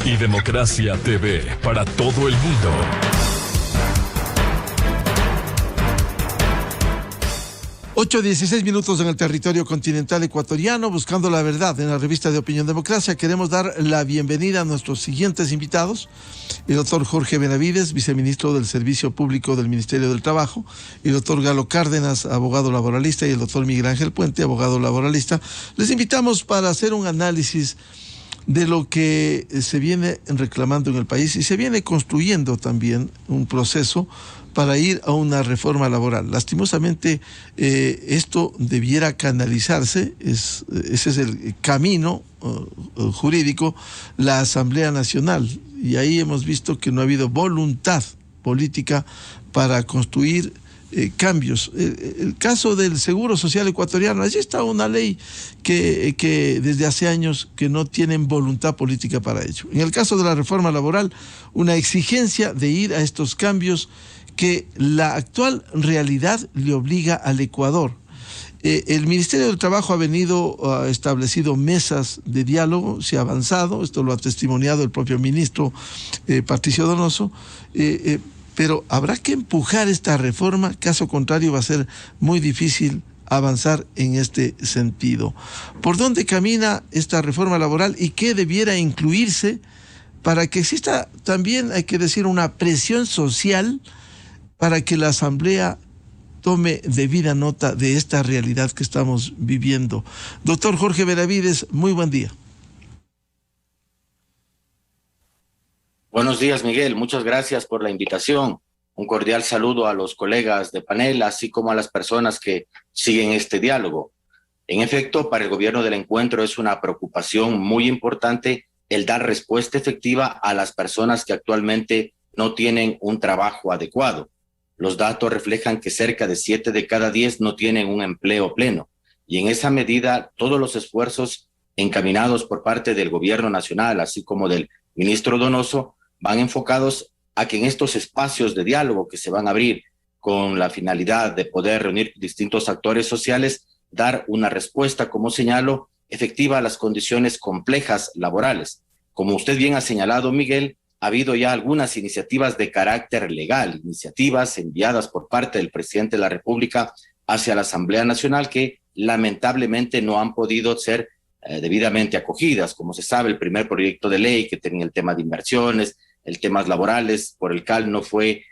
y Democracia TV para todo el mundo. Ocho 16 minutos en el territorio continental ecuatoriano, buscando la verdad en la revista de Opinión Democracia. Queremos dar la bienvenida a nuestros siguientes invitados: el doctor Jorge Benavides, viceministro del Servicio Público del Ministerio del Trabajo; el doctor Galo Cárdenas, abogado laboralista; y el doctor Miguel Ángel Puente, abogado laboralista. Les invitamos para hacer un análisis de lo que se viene reclamando en el país, y se viene construyendo también un proceso para ir a una reforma laboral. Lastimosamente, esto debiera canalizarse, ese es el camino jurídico, la Asamblea Nacional, y ahí hemos visto que no ha habido voluntad política para construir cambios. El caso del Seguro Social ecuatoriano, allí está una ley que desde hace años que no tienen voluntad política para ello. En el caso de la reforma laboral, una exigencia de ir a estos cambios que la actual realidad le obliga al Ecuador. El Ministerio del Trabajo ha establecido mesas de diálogo, se ha avanzado, esto lo ha testimoniado el propio ministro Patricio Donoso, pero habrá que empujar esta reforma, caso contrario va a ser muy difícil avanzar en este sentido. ¿Por dónde camina esta reforma laboral y qué debiera incluirse para que exista también, hay que decir, una presión social para que la Asamblea tome debida nota de esta realidad que estamos viviendo? Doctor Jorge Benavides, muy buen día. Buenos días, Miguel. Muchas gracias por la invitación. Un cordial saludo a los colegas de panel, así como a las personas que siguen este diálogo. En efecto, para el gobierno del encuentro es una preocupación muy importante el dar respuesta efectiva a las personas que actualmente no tienen un trabajo adecuado. Los datos reflejan que cerca de 7 de cada 10 no tienen un empleo pleno, y en esa medida todos los esfuerzos encaminados por parte del gobierno nacional, así como del ministro Donoso, van enfocados a que en estos espacios de diálogo que se van a abrir con la finalidad de poder reunir distintos actores sociales, dar una respuesta, como señalo, efectiva a las condiciones complejas laborales. Como usted bien ha señalado, Miguel, ha habido ya algunas iniciativas de carácter legal, iniciativas enviadas por parte del presidente de la República hacia la Asamblea Nacional que lamentablemente no han podido ser debidamente acogidas. Como se sabe, el primer proyecto de ley que tenía el tema de inversiones, el tema laborales, por el CAL no fue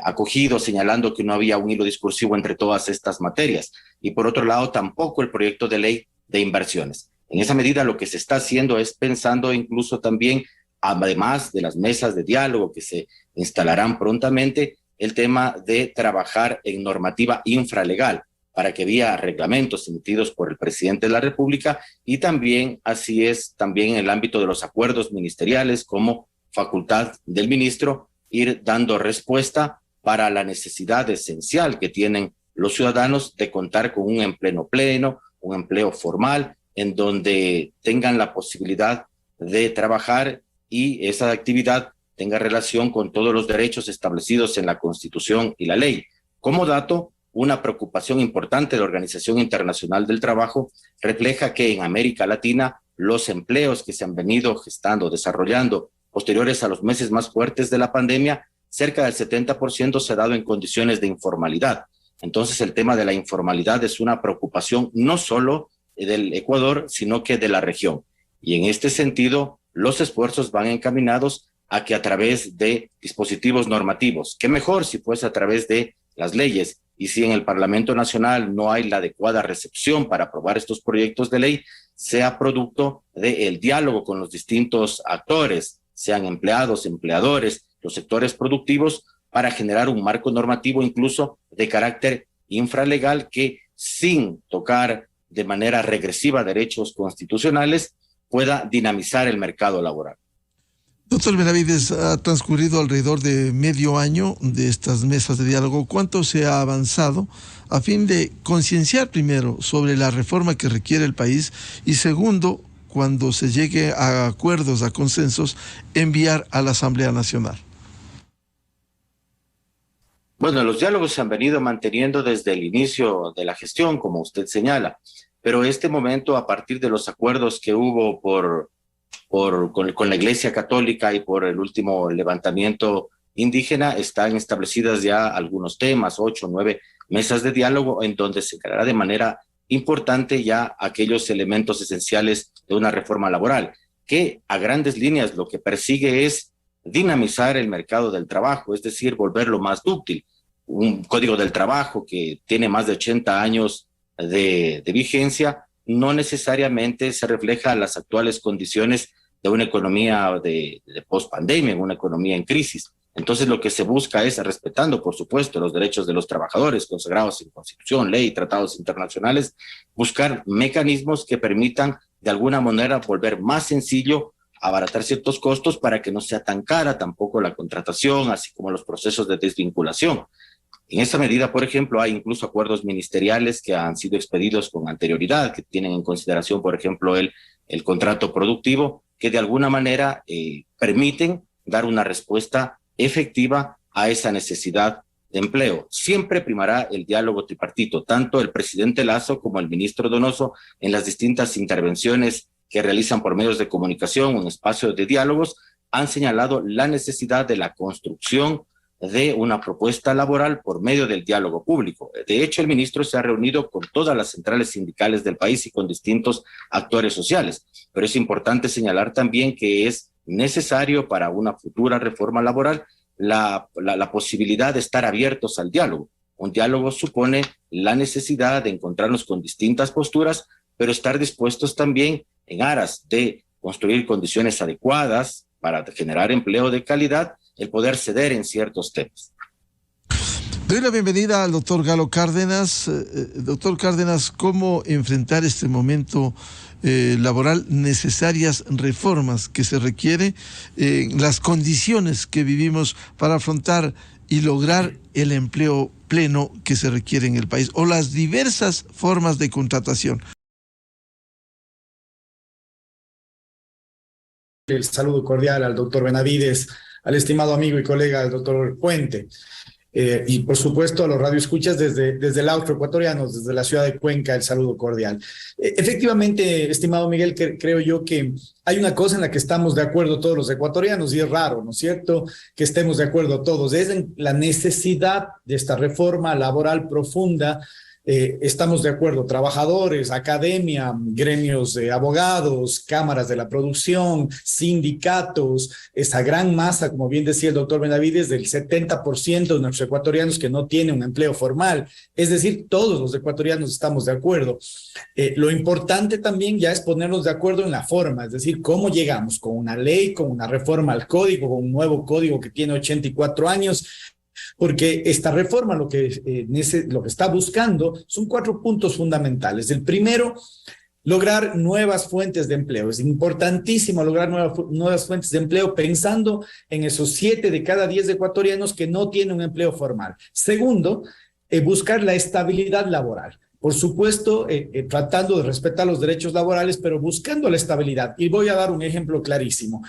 acogido, señalando que no había un hilo discursivo entre todas estas materias. Y por otro lado, tampoco el proyecto de ley de inversiones. En esa medida, lo que se está haciendo es pensando incluso también, además de las mesas de diálogo que se instalarán prontamente, el tema de trabajar en normativa infralegal para que vía reglamentos emitidos por el presidente de la República, y también, así es, también en el ámbito de los acuerdos ministeriales como facultad del ministro, ir dando respuesta para la necesidad esencial que tienen los ciudadanos de contar con un empleo pleno, un empleo formal, en donde tengan la posibilidad de trabajar y esa actividad tenga relación con todos los derechos establecidos en la Constitución y la ley. Como dato, una preocupación importante de la Organización Internacional del Trabajo refleja que en América Latina los empleos que se han venido gestando, desarrollando posteriores a los meses más fuertes de la pandemia, cerca del 70% se ha dado en condiciones de informalidad. Entonces el tema de la informalidad es una preocupación no solo del Ecuador, sino que de la región. Y en este sentido, los esfuerzos van encaminados a que a través de dispositivos normativos, qué mejor si fuese a través de las leyes, y si en el Parlamento Nacional no hay la adecuada recepción para aprobar estos proyectos de ley, sea producto del diálogo con los distintos actores, sean empleados, empleadores, los sectores productivos, para generar un marco normativo incluso de carácter infralegal que, sin tocar de manera regresiva derechos constitucionales, pueda dinamizar el mercado laboral. Doctor Benavides, ha transcurrido alrededor de medio año de estas mesas de diálogo. ¿Cuánto se ha avanzado a fin de concienciar primero sobre la reforma que requiere el país y segundo, cuando se llegue a acuerdos, a consensos, enviar a la Asamblea Nacional? Bueno, los diálogos se han venido manteniendo desde el inicio de la gestión, como usted señala, pero este momento, a partir de los acuerdos que hubo por con la Iglesia Católica y por el último levantamiento indígena, están establecidas ya algunos temas, 8 o 9 mesas de diálogo en donde se creará de manera importante ya aquellos elementos esenciales de una reforma laboral, que a grandes líneas lo que persigue es dinamizar el mercado del trabajo, es decir, volverlo más dúctil. Un código del trabajo que tiene más de 80 años de vigencia no necesariamente se refleja en las actuales condiciones de una economía de post-pandemia, una economía en crisis. Entonces lo que se busca es, respetando por supuesto los derechos de los trabajadores consagrados en Constitución, ley y tratados internacionales, buscar mecanismos que permitan de alguna manera volver más sencillo abaratar ciertos costos para que no sea tan cara tampoco la contratación, así como los procesos de desvinculación. En esta medida, por ejemplo, hay incluso acuerdos ministeriales que han sido expedidos con anterioridad, que tienen en consideración, por ejemplo, el contrato productivo, que de alguna manera permiten dar una respuesta efectiva a esa necesidad de empleo. Siempre primará el diálogo tripartito, tanto el presidente Lasso como el ministro Donoso en las distintas intervenciones que realizan por medios de comunicación, un espacio de diálogos, han señalado la necesidad de la construcción de una propuesta laboral por medio del diálogo público. De hecho, el ministro se ha reunido con todas las centrales sindicales del país y con distintos actores sociales, pero es importante señalar también que es necesario para una futura reforma laboral la posibilidad de estar abiertos al diálogo. Un diálogo supone la necesidad de encontrarnos con distintas posturas, pero estar dispuestos también en aras de construir condiciones adecuadas para generar empleo de calidad, el poder ceder en ciertos temas. Doy la bienvenida al doctor Galo Cárdenas. Doctor Cárdenas, ¿cómo enfrentar este momento laboral? Necesarias reformas que se requiere, las condiciones que vivimos para afrontar y lograr el empleo pleno que se requiere en el país, o las diversas formas de contratación. El saludo cordial al doctor Benavides, al estimado amigo y colega del doctor Puente, y por supuesto a los radioescuchas desde el austro ecuatoriano, desde la ciudad de Cuenca, el saludo cordial. Efectivamente, estimado Miguel, creo yo que hay una cosa en la que estamos de acuerdo todos los ecuatorianos, y es raro, ¿no es cierto?, que estemos de acuerdo todos, es en la necesidad de esta reforma laboral profunda. Estamos de acuerdo, trabajadores, academia, gremios de abogados, cámaras de la producción, sindicatos, esa gran masa, como bien decía el doctor Benavides, del 70% de nuestros ecuatorianos que no tienen un empleo formal. Es decir, todos los ecuatorianos estamos de acuerdo. Lo importante también ya es ponernos de acuerdo en la forma, es decir, cómo llegamos con una ley, con una reforma al código, con un nuevo código que tiene 84 años, porque esta reforma lo que está buscando son 4 puntos fundamentales. El primero, lograr nuevas fuentes de empleo. Es importantísimo lograr nuevas fuentes de empleo pensando en esos 7 de cada 10 ecuatorianos que no tienen un empleo formal. Segundo, buscar la estabilidad laboral. Por supuesto, tratando de respetar los derechos laborales, pero buscando la estabilidad. Y voy a dar un ejemplo clarísimo.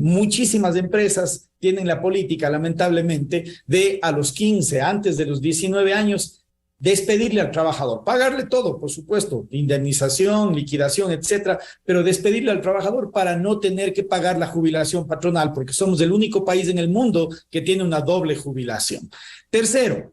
Muchísimas empresas tienen la política, lamentablemente, de a los 15, antes de los 19 años, despedirle al trabajador, pagarle todo, por supuesto, indemnización, liquidación, etcétera, pero despedirle al trabajador para no tener que pagar la jubilación patronal, porque somos el único país en el mundo que tiene una doble jubilación. Tercero,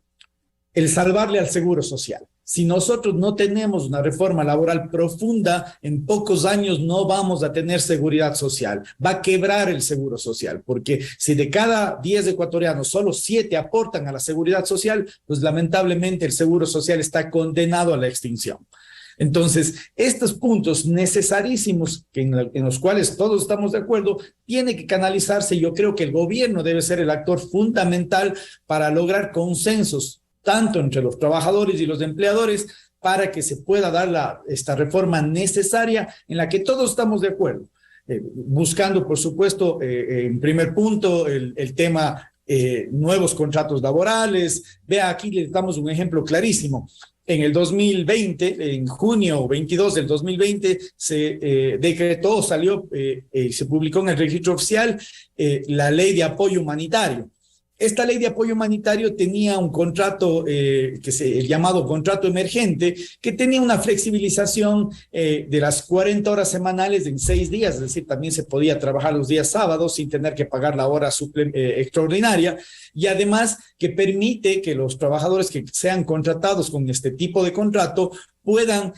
el salvarle al seguro social. Si nosotros no tenemos una reforma laboral profunda, en pocos años no vamos a tener seguridad social. Va a quebrar el seguro social, porque si de cada 10 ecuatorianos solo 7 aportan a la seguridad social, pues lamentablemente el seguro social está condenado a la extinción. Entonces, estos puntos necesarísimos en los cuales todos estamos de acuerdo, tiene que canalizarse. Yo creo que el gobierno debe ser el actor fundamental para lograr consensos tanto entre los trabajadores y los empleadores, para que se pueda dar esta reforma necesaria en la que todos estamos de acuerdo. Buscando, por supuesto, en primer punto, el tema nuevos contratos laborales. Vea, aquí les damos un ejemplo clarísimo. En el 2020, en junio 22 del 2020, se decretó, salió, se publicó en el registro oficial la ley de apoyo humanitario. Esta ley de apoyo humanitario tenía un contrato, el llamado contrato emergente, que tenía una flexibilización de las 40 horas semanales en 6 días, es decir, también se podía trabajar los días sábados sin tener que pagar la hora extraordinaria, y además que permite que los trabajadores que sean contratados con este tipo de contrato puedan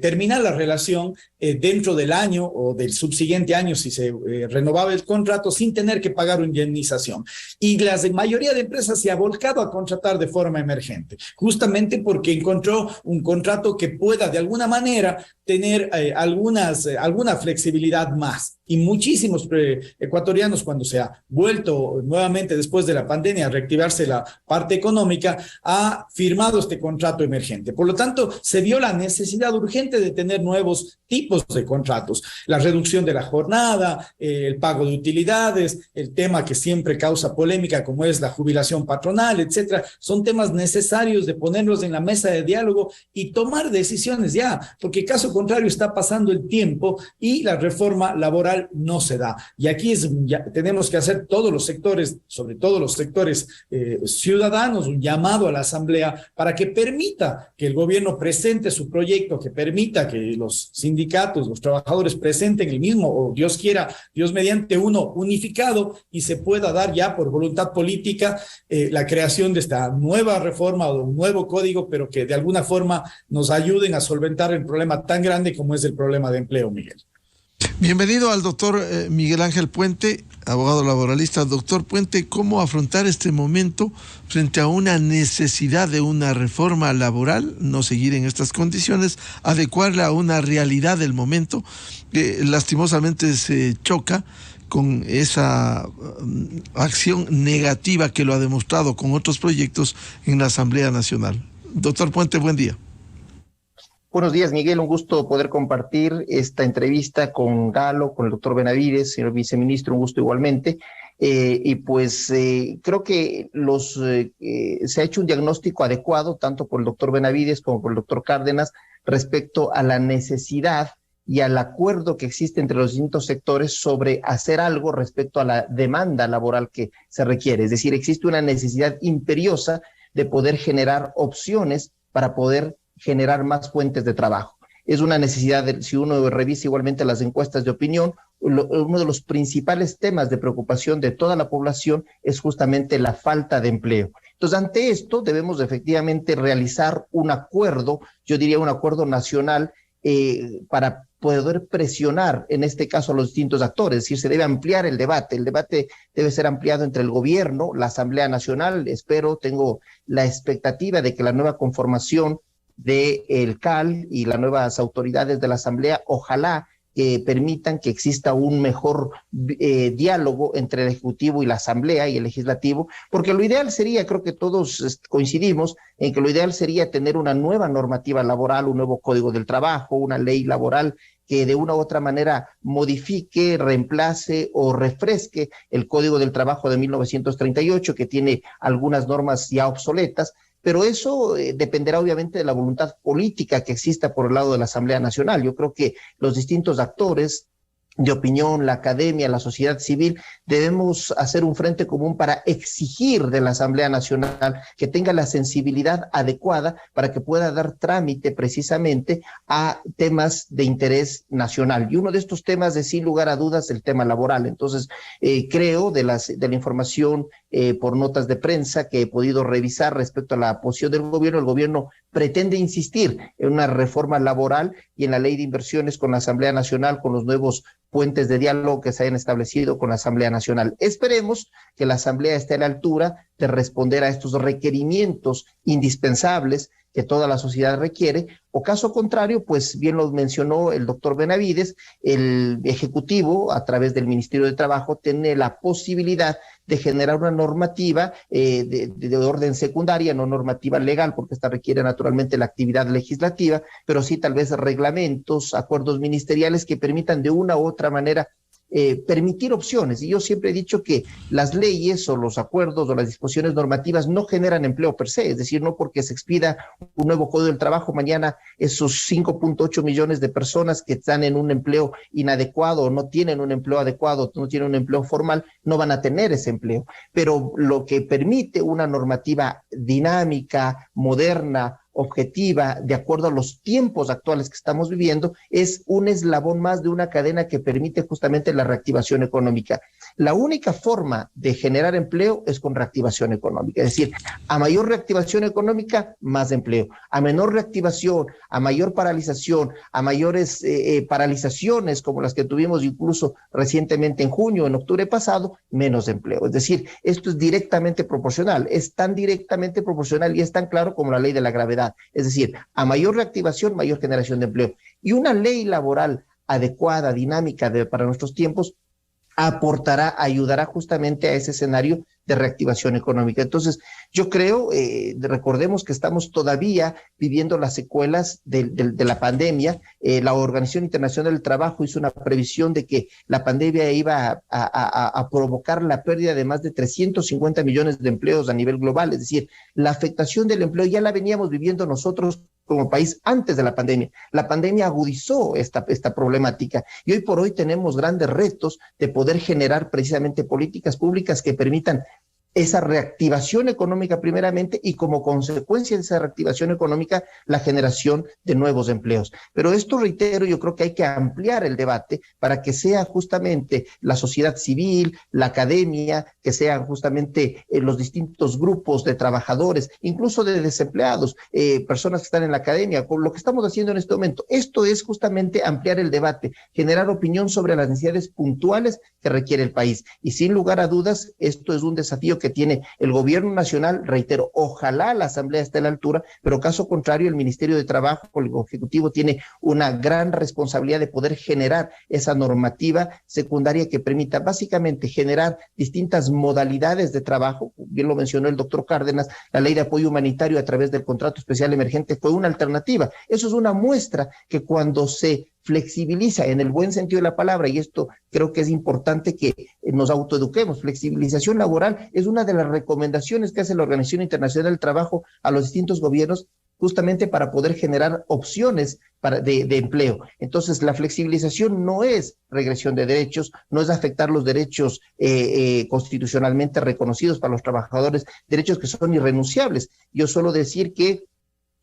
terminar la relación dentro del año o del subsiguiente año si se renovaba el contrato sin tener que pagar una indemnización. Y la mayoría de empresas se ha volcado a contratar de forma emergente, justamente porque encontró un contrato que pueda de alguna manera tener alguna flexibilidad más. Y muchísimos ecuatorianos, cuando se ha vuelto nuevamente después de la pandemia a reactivarse la parte económica, ha firmado este contrato emergente. Por lo tanto, se vio la necesidad urgente de tener nuevos tipos de contratos. La reducción de la jornada, el pago de utilidades, el tema que siempre causa polémica como es la jubilación patronal, etcétera, son temas necesarios de ponerlos en la mesa de diálogo y tomar decisiones ya, porque caso contrario está pasando el tiempo y la reforma laboral no se da. Y aquí tenemos que hacer todos los sectores, sobre todo los sectores ciudadanos, un llamado a la Asamblea para que permita que el gobierno presente su proyecto, que permita que los sindicatos, los trabajadores presenten el mismo, o Dios quiera, Dios mediante uno unificado, y se pueda dar ya por voluntad política la creación de esta nueva reforma o un nuevo código, pero que de alguna forma nos ayuden a solventar el problema tan grande como es el problema de empleo, Miguel. Bienvenido al doctor Miguel Ángel Puente, abogado laboralista. Doctor Puente, ¿cómo afrontar este momento frente a una necesidad de una reforma laboral, no seguir en estas condiciones, adecuarla a una realidad del momento que lastimosamente se choca con esa acción negativa que lo ha demostrado con otros proyectos en la Asamblea Nacional? Doctor Puente, buen día. Buenos días, Miguel. Un gusto poder compartir esta entrevista con Galo, con el doctor Benavides, señor viceministro, un gusto igualmente. Creo que se ha hecho un diagnóstico adecuado, tanto por el doctor Benavides como por el doctor Cárdenas, respecto a la necesidad y al acuerdo que existe entre los distintos sectores sobre hacer algo respecto a la demanda laboral que se requiere. Es decir, existe una necesidad imperiosa de poder generar opciones para poder generar más fuentes de trabajo. Es una necesidad, si uno revisa igualmente las encuestas de opinión, uno de los principales temas de preocupación de toda la población es justamente la falta de empleo. Entonces, ante esto debemos efectivamente realizar un acuerdo, yo diría un acuerdo nacional, para poder presionar, en este caso, a los distintos actores. Es decir, se debe ampliar el debate debe ser ampliado entre el gobierno, la Asamblea Nacional. Tengo la expectativa de que la nueva conformación del CAL y las nuevas autoridades de la Asamblea, ojalá permitan que exista un mejor diálogo entre el Ejecutivo y la Asamblea y el Legislativo, porque lo ideal sería, creo que todos coincidimos en que lo ideal sería tener una nueva normativa laboral, un nuevo Código del Trabajo, una ley laboral que de una u otra manera modifique, reemplace o refresque el Código del Trabajo de 1938, que tiene algunas normas ya obsoletas. Pero eso dependerá obviamente de la voluntad política que exista por el lado de la Asamblea Nacional. Yo creo que los distintos actores de opinión, la academia, la sociedad civil, debemos hacer un frente común para exigir de la Asamblea Nacional que tenga la sensibilidad adecuada para que pueda dar trámite precisamente a temas de interés nacional. Y uno de estos temas es, sin lugar a dudas, el tema laboral. Entonces, creo de la información por notas de prensa que he podido revisar respecto a la posición del gobierno, el gobierno pretende insistir en una reforma laboral y en la ley de inversiones con la Asamblea Nacional, con los nuevos puentes de diálogo que se hayan establecido con la Asamblea Nacional. Esperemos que la Asamblea esté a la altura de responder a estos requerimientos indispensables que toda la sociedad requiere, o caso contrario, pues bien lo mencionó el doctor Benavides, el Ejecutivo, a través del Ministerio de Trabajo, tiene la posibilidad de generar una normativa de orden secundaria, no normativa legal, porque esta requiere naturalmente la actividad legislativa, pero sí tal vez reglamentos, acuerdos ministeriales que permitan de una u otra manera permitir opciones. Y yo siempre he dicho que las leyes o los acuerdos o las disposiciones normativas no generan empleo per se, es decir, no porque se expida un nuevo Código del Trabajo, mañana esos 5.8 millones de personas que están en un empleo inadecuado o no tienen un empleo adecuado, no tienen un empleo formal, no van a tener ese empleo. Pero lo que permite una normativa dinámica, moderna, objetiva, de acuerdo a los tiempos actuales que estamos viviendo, es un eslabón más de una cadena que permite justamente la reactivación económica. La única forma de generar empleo es con reactivación económica, es decir, a mayor reactivación económica, más empleo. A menor reactivación, a mayor paralización, a mayores paralizaciones como las que tuvimos incluso recientemente en junio, en octubre pasado, menos empleo. Es decir, esto es directamente proporcional, es tan directamente proporcional y es tan claro como la ley de la gravedad. Es decir, a mayor reactivación, mayor generación de empleo. Y una ley laboral adecuada, dinámica para nuestros tiempos, aportará, ayudará justamente a ese escenario de reactivación económica. Entonces, yo creo, recordemos que estamos todavía viviendo las secuelas de la pandemia. La Organización Internacional del Trabajo hizo una previsión de que la pandemia iba a provocar la pérdida de más de 350 millones de empleos a nivel global. Es decir, la afectación del empleo ya la veníamos viviendo nosotros como país antes de la pandemia. La pandemia agudizó esta problemática y hoy por hoy tenemos grandes retos de poder generar precisamente políticas públicas que permitan esa reactivación económica primeramente y como consecuencia de esa reactivación económica la generación de nuevos empleos. Pero esto, reitero, yo creo que hay que ampliar el debate para que sea justamente la sociedad civil, la academia, que sean justamente los distintos grupos de trabajadores, incluso de desempleados, personas que están en la academia, con lo que estamos haciendo en este momento. Esto es justamente ampliar el debate, generar opinión sobre las necesidades puntuales que requiere el país. Y sin lugar a dudas, esto es un desafío que tiene el gobierno nacional, reitero, ojalá la Asamblea esté a la altura, pero caso contrario, el Ministerio de Trabajo, el Ejecutivo, tiene una gran responsabilidad de poder generar esa normativa secundaria que permita básicamente generar distintas modalidades de trabajo. Bien lo mencionó el doctor Cárdenas, la ley de apoyo humanitario a través del contrato especial emergente fue una alternativa. Eso es una muestra que cuando se flexibiliza en el buen sentido de la palabra, y esto creo que es importante que nos autoeduquemos. Flexibilización laboral es una de las recomendaciones que hace la Organización Internacional del Trabajo a los distintos gobiernos justamente para poder generar opciones de empleo. Entonces, la flexibilización no es regresión de derechos, no es afectar los derechos constitucionalmente reconocidos para los trabajadores, derechos que son irrenunciables. Yo suelo decir que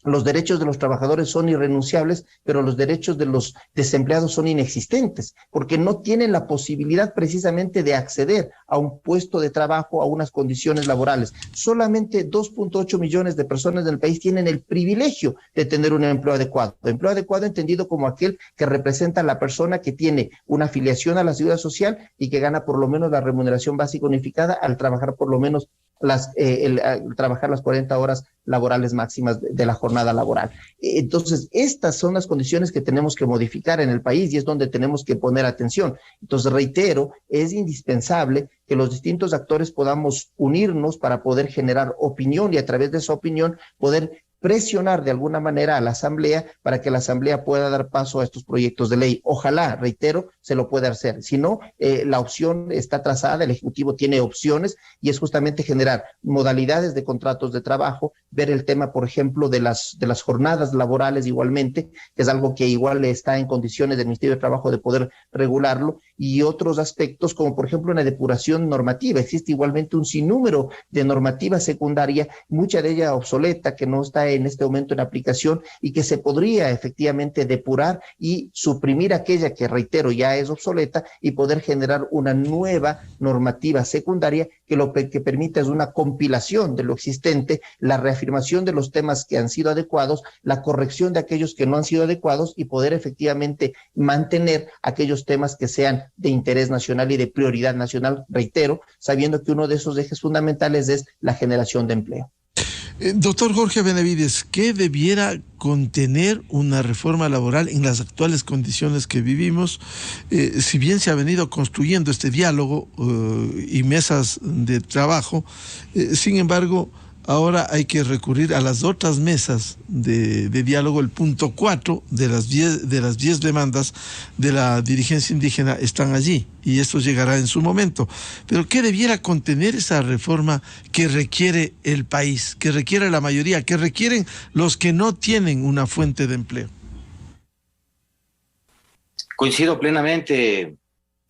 los derechos de los trabajadores son irrenunciables, pero los derechos de los desempleados son inexistentes, porque no tienen la posibilidad precisamente de acceder a un puesto de trabajo, a unas condiciones laborales. Solamente 2.8 millones de personas del país tienen el privilegio de tener un empleo adecuado. Empleo adecuado entendido como aquel que representa a la persona que tiene una afiliación a la seguridad social y que gana por lo menos la remuneración básica unificada al trabajar por lo menos trabajar las 40 horas laborales máximas de la jornada laboral. Entonces, estas son las condiciones que tenemos que modificar en el país y es donde tenemos que poner atención. Entonces, reitero, es indispensable que los distintos actores podamos unirnos para poder generar opinión y a través de esa opinión poder presionar de alguna manera a la Asamblea para que la Asamblea pueda dar paso a estos proyectos de ley. Ojalá, reitero, se lo pueda hacer. Si no, la opción está trazada, el Ejecutivo tiene opciones y es justamente generar modalidades de contratos de trabajo, ver el tema, por ejemplo, de las jornadas laborales igualmente, que es algo que igual está en condiciones del Ministerio de Trabajo de poder regularlo, y otros aspectos como, por ejemplo, una depuración normativa. Existe igualmente un sinnúmero de normativa secundaria, mucha de ella obsoleta, que no está en este momento en aplicación y que se podría efectivamente depurar y suprimir aquella que, reitero, ya es obsoleta y poder generar una nueva normativa secundaria que lo que permita es una compilación de lo existente, la reafirmación de los temas que han sido adecuados, la corrección de aquellos que no han sido adecuados y poder efectivamente mantener aquellos temas que sean de interés nacional y de prioridad nacional, reitero, sabiendo que uno de esos ejes fundamentales es la generación de empleo. Doctor Jorge Benavides, ¿qué debiera contener una reforma laboral en las actuales condiciones que vivimos? Si bien se ha venido construyendo este diálogo y mesas de trabajo, sin embargo, ahora hay que recurrir a las otras mesas de diálogo. El punto 4 de las 10 demandas de la dirigencia indígena están allí y esto llegará en su momento. Pero ¿qué debiera contener esa reforma que requiere el país, que requiere la mayoría, que requieren los que no tienen una fuente de empleo? Coincido plenamente,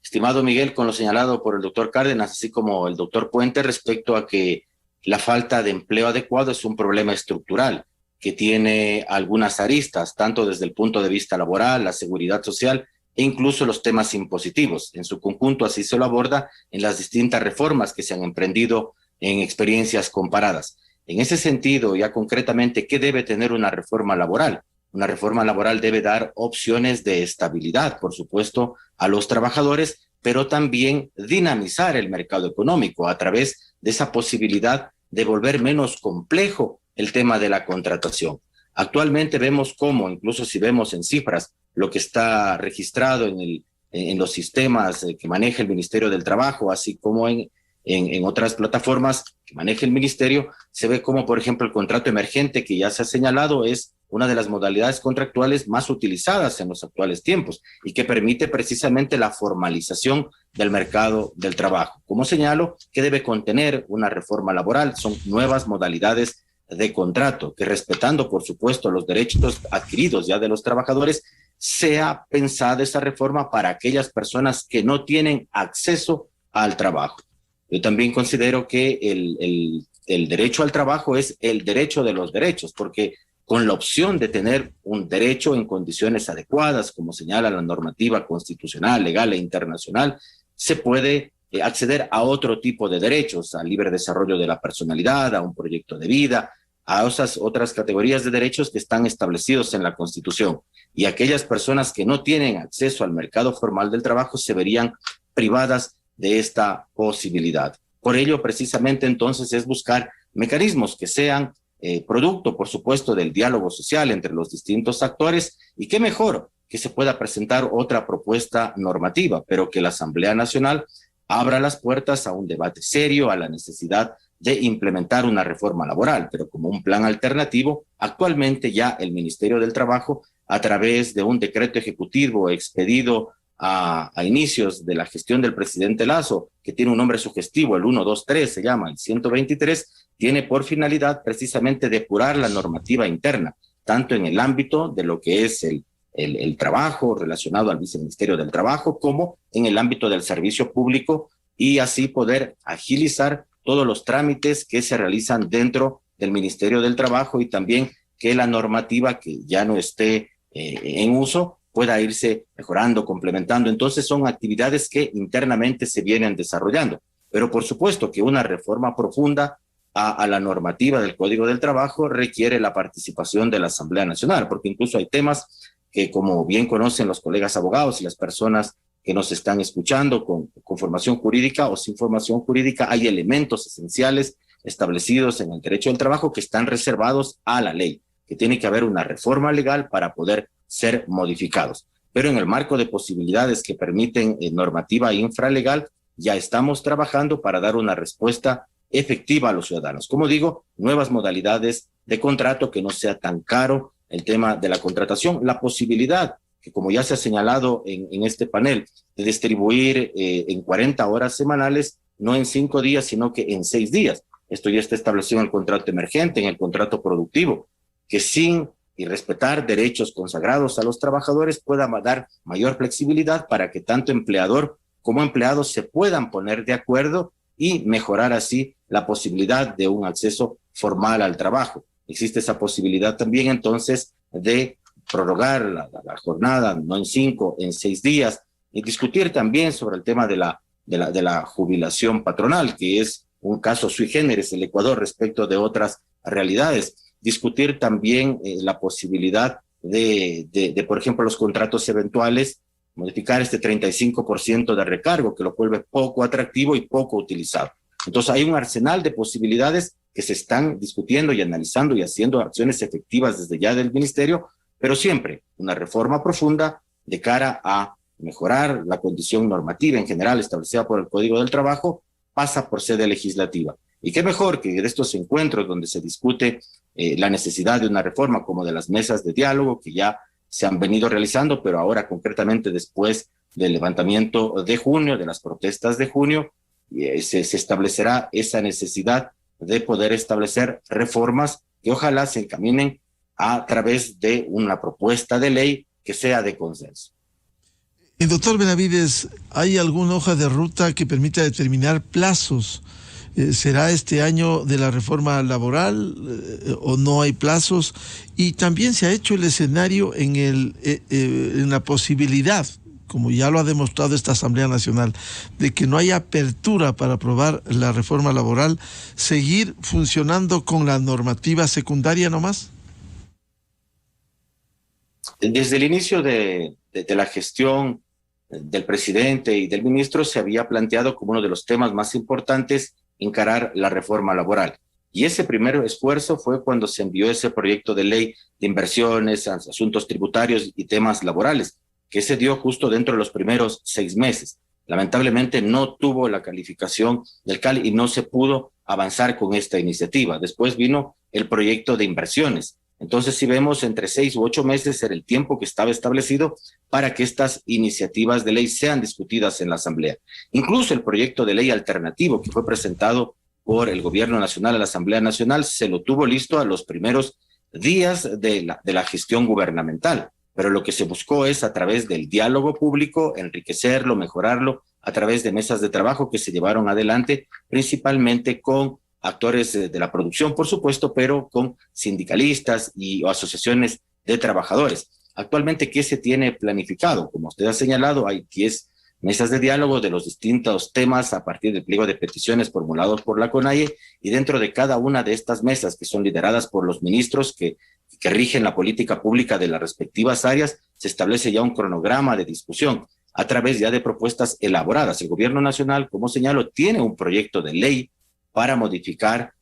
estimado Miguel, con lo señalado por el doctor Cárdenas, así como el doctor Puente, respecto a que la falta de empleo adecuado es un problema estructural que tiene algunas aristas, tanto desde el punto de vista laboral, la seguridad social e incluso los temas impositivos. En su conjunto así se lo aborda en las distintas reformas que se han emprendido en experiencias comparadas. En ese sentido, ya concretamente, ¿qué debe tener una reforma laboral? Una reforma laboral debe dar opciones de estabilidad, por supuesto, a los trabajadores, pero también dinamizar el mercado económico a través de esa posibilidad de volver menos complejo el tema de la contratación. Actualmente vemos cómo, incluso si vemos en cifras, lo que está registrado en los sistemas que maneja el Ministerio del Trabajo, así como en otras plataformas que maneja el Ministerio, se ve como, por ejemplo, el contrato emergente, que ya se ha señalado, es una de las modalidades contractuales más utilizadas en los actuales tiempos y que permite precisamente la formalización del mercado del trabajo. Como señalo, ¿qué debe contener una reforma laboral? Son nuevas modalidades de contrato que, respetando, por supuesto, los derechos adquiridos ya de los trabajadores, sea pensada esa reforma para aquellas personas que no tienen acceso al trabajo. Yo también considero que el derecho al trabajo es el derecho de los derechos, porque con la opción de tener un derecho en condiciones adecuadas, como señala la normativa constitucional, legal e internacional, se puede acceder a otro tipo de derechos, al libre desarrollo de la personalidad, a un proyecto de vida, a esas otras categorías de derechos que están establecidos en la Constitución. Y aquellas personas que no tienen acceso al mercado formal del trabajo se verían privadas de esta posibilidad. Por ello, precisamente, entonces, es buscar mecanismos que sean producto, por supuesto, del diálogo social entre los distintos actores, y qué mejor que se pueda presentar otra propuesta normativa, pero que la Asamblea Nacional abra las puertas a un debate serio, a la necesidad de implementar una reforma laboral, pero como un plan alternativo. Actualmente ya el Ministerio del Trabajo, a través de un decreto ejecutivo expedido a inicios de la gestión del presidente Lasso, que tiene un nombre sugestivo, el 123 se llama, el 123, tiene por finalidad precisamente depurar la normativa interna, tanto en el ámbito de lo que es el trabajo relacionado al Viceministerio del Trabajo, como en el ámbito del servicio público, y así poder agilizar todos los trámites que se realizan dentro del Ministerio del Trabajo, y también que la normativa que ya no esté en uso pueda irse mejorando, complementando. Entonces son actividades que internamente se vienen desarrollando. Pero por supuesto que una reforma profunda a la normativa del Código del Trabajo requiere la participación de la Asamblea Nacional, porque incluso hay temas que, como bien conocen los colegas abogados y las personas que nos están escuchando con formación jurídica o sin formación jurídica, hay elementos esenciales establecidos en el derecho del trabajo que están reservados a la ley, que tiene que haber una reforma legal para poder ser modificados. Pero en el marco de posibilidades que permiten normativa infralegal, ya estamos trabajando para dar una respuesta efectiva a los ciudadanos. Como digo, nuevas modalidades de contrato, que no sea tan caro el tema de la contratación, la posibilidad que, como ya se ha señalado en este panel, de distribuir en 40 horas semanales, no en 5 días, sino que en 6 días. Esto ya está establecido en el contrato emergente, en el contrato productivo, que sin y respetar derechos consagrados a los trabajadores pueda dar mayor flexibilidad para que tanto empleador como empleados se puedan poner de acuerdo y mejorar así la posibilidad de un acceso formal al trabajo. Existe esa posibilidad también entonces de prorrogar la jornada, no en 5, en 6 días, y discutir también sobre el tema de la jubilación patronal, que es un caso sui generis en el Ecuador respecto de otras realidades. Discutir también la posibilidad de, por ejemplo, los contratos eventuales, modificar este 35% de recargo, que lo vuelve poco atractivo y poco utilizado. Entonces hay un arsenal de posibilidades que se están discutiendo y analizando y haciendo acciones efectivas desde ya del Ministerio, pero siempre una reforma profunda de cara a mejorar la condición normativa en general establecida por el Código del Trabajo pasa por sede legislativa. Y qué mejor que de estos encuentros donde se discute la necesidad de una reforma, como de las mesas de diálogo que ya se han venido realizando, pero ahora concretamente después del levantamiento de junio, de las protestas de junio, se establecerá esa necesidad de poder establecer reformas que ojalá se encaminen a través de una propuesta de ley que sea de consenso. Doctor Benavides, ¿hay alguna hoja de ruta que permita determinar plazos? ¿Será este año de la reforma laboral o no hay plazos? Y también se ha hecho el escenario en la posibilidad, como ya lo ha demostrado esta Asamblea Nacional, de que no haya apertura para aprobar la reforma laboral, seguir funcionando con la normativa secundaria nomás. Desde el inicio de la gestión del presidente y del ministro se había planteado como uno de los temas más importantes encarar la reforma laboral. Y ese primer esfuerzo fue cuando se envió ese proyecto de ley de inversiones, asuntos tributarios y temas laborales, que se dio justo dentro de los primeros 6 meses. Lamentablemente no tuvo la calificación del CAL y no se pudo avanzar con esta iniciativa. Después vino el proyecto de inversiones. Entonces, si vemos, entre 6 u 8 meses era el tiempo que estaba establecido para que estas iniciativas de ley sean discutidas en la Asamblea. Incluso el proyecto de ley alternativo que fue presentado por el Gobierno Nacional a la Asamblea Nacional se lo tuvo listo a los primeros días de la gestión gubernamental. Pero lo que se buscó es, a través del diálogo público, enriquecerlo, mejorarlo, a través de mesas de trabajo que se llevaron adelante, principalmente con actores de la producción, por supuesto, pero con sindicalistas o asociaciones de trabajadores. Actualmente, ¿qué se tiene planificado? Como usted ha señalado, hay 10 mesas de diálogo de los distintos temas a partir del pliego de peticiones formulados por la CONAIE, y dentro de cada una de estas mesas, que son lideradas por los ministros que rigen la política pública de las respectivas áreas, se establece ya un cronograma de discusión a través ya de propuestas elaboradas. El Gobierno Nacional, como señalo, tiene un proyecto de ley para modificar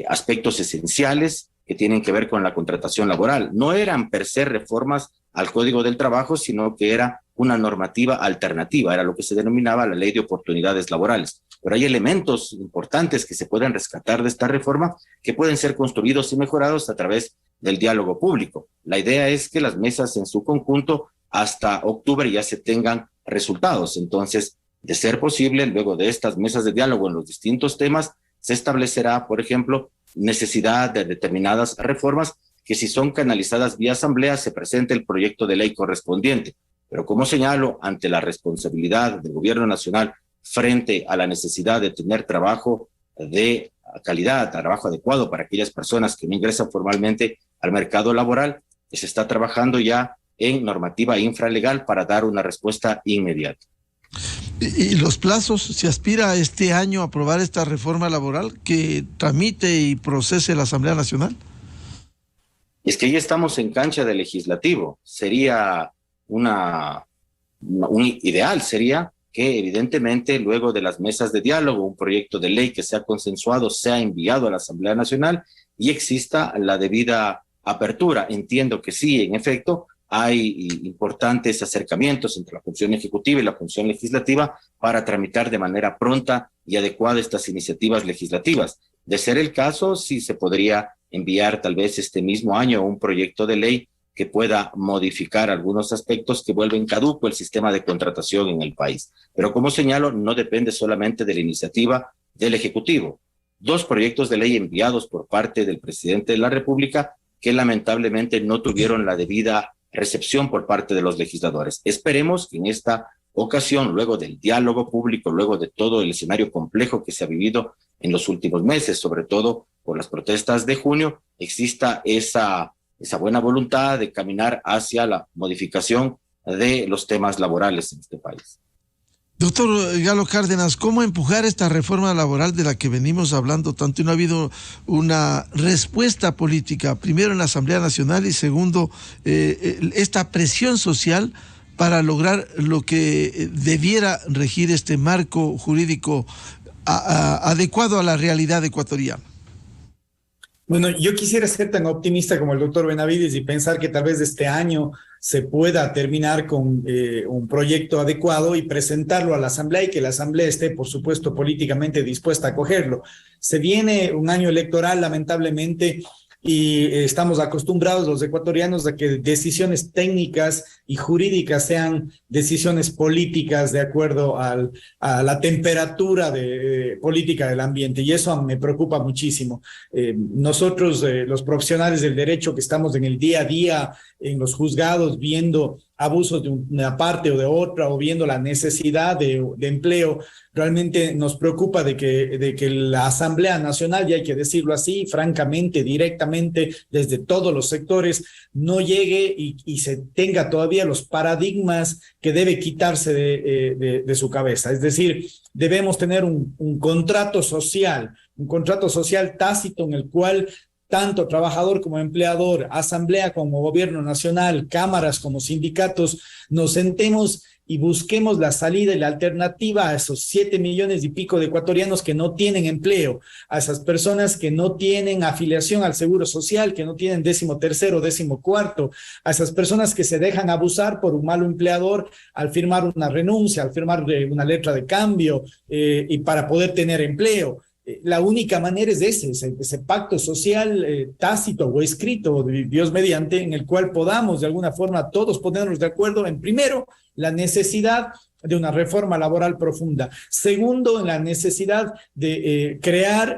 aspectos esenciales que tienen que ver con la contratación laboral. No eran per se reformas al Código del Trabajo, sino que era una normativa alternativa, era lo que se denominaba la Ley de Oportunidades Laborales. Pero hay elementos importantes que se pueden rescatar de esta reforma que pueden ser construidos y mejorados a través del diálogo público. La idea es que las mesas en su conjunto hasta octubre ya se tengan resultados. Entonces, de ser posible, luego de estas mesas de diálogo en los distintos temas, se establecerá, por ejemplo, necesidad de determinadas reformas que, si son canalizadas vía asamblea, se presente el proyecto de ley correspondiente. Pero, como señalo, ante la responsabilidad del Gobierno Nacional frente a la necesidad de tener trabajo de calidad, trabajo adecuado para aquellas personas que no ingresan formalmente al mercado laboral, se está trabajando ya en normativa infralegal para dar una respuesta inmediata. ¿Y los plazos? ¿Se aspira este año a aprobar esta reforma laboral que tramite y procese la Asamblea Nacional? Es que ya estamos en cancha de legislativo. Sería un ideal, sería que evidentemente luego de las mesas de diálogo, un proyecto de ley que sea consensuado sea enviado a la Asamblea Nacional y exista la debida apertura. Entiendo que sí, en efecto, hay importantes acercamientos entre la función ejecutiva y la función legislativa para tramitar de manera pronta y adecuada estas iniciativas legislativas. De ser el caso, sí se podría enviar tal vez este mismo año un proyecto de ley que pueda modificar algunos aspectos que vuelven caduco el sistema de contratación en el país. Pero, como señalo, no depende solamente de la iniciativa del Ejecutivo. 2 proyectos de ley enviados por parte del presidente de la República que lamentablemente no tuvieron la debida recepción por parte de los legisladores. Esperemos que en esta ocasión, luego del diálogo público, luego de todo el escenario complejo que se ha vivido en los últimos meses, sobre todo por las protestas de junio, exista esa buena voluntad de caminar hacia la modificación de los temas laborales en este país. Doctor Galo Cárdenas, ¿cómo empujar esta reforma laboral de la que venimos hablando tanto y no ha habido una respuesta política, primero en la Asamblea Nacional y segundo, esta presión social para lograr lo que debiera regir este marco jurídico adecuado a la realidad ecuatoriana? Bueno, yo quisiera ser tan optimista como el doctor Benavides y pensar que tal vez este año se pueda terminar con un proyecto adecuado y presentarlo a la Asamblea, y que la Asamblea esté, por supuesto, políticamente dispuesta a acogerlo. Se viene un año electoral, lamentablemente, y estamos acostumbrados los ecuatorianos a que decisiones técnicas y jurídicas sean decisiones políticas de acuerdo a la temperatura política del ambiente, y eso me preocupa muchísimo. Nosotros, los profesionales del derecho que estamos en el día a día en los juzgados viendo abusos de una parte o de otra, o viendo la necesidad de empleo, realmente nos preocupa de que la Asamblea Nacional, y hay que decirlo así, francamente, directamente, desde todos los sectores, no llegue y se tenga todavía los paradigmas que debe quitarse de su cabeza. Es decir, debemos tener un contrato social tácito en el cual tanto trabajador como empleador, asamblea como gobierno nacional, cámaras como sindicatos, nos sentemos y busquemos la salida y la alternativa a esos 7 millones y pico de ecuatorianos que no tienen empleo, a esas personas que no tienen afiliación al Seguro Social, que no tienen 13º, 14º, a esas personas que se dejan abusar por un malo empleador al firmar una renuncia, al firmar una letra de cambio y para poder tener empleo. La única manera es ese pacto social tácito o escrito, Dios mediante, en el cual podamos de alguna forma todos ponernos de acuerdo en, primero, la necesidad de una reforma laboral profunda. Segundo, en la necesidad de crear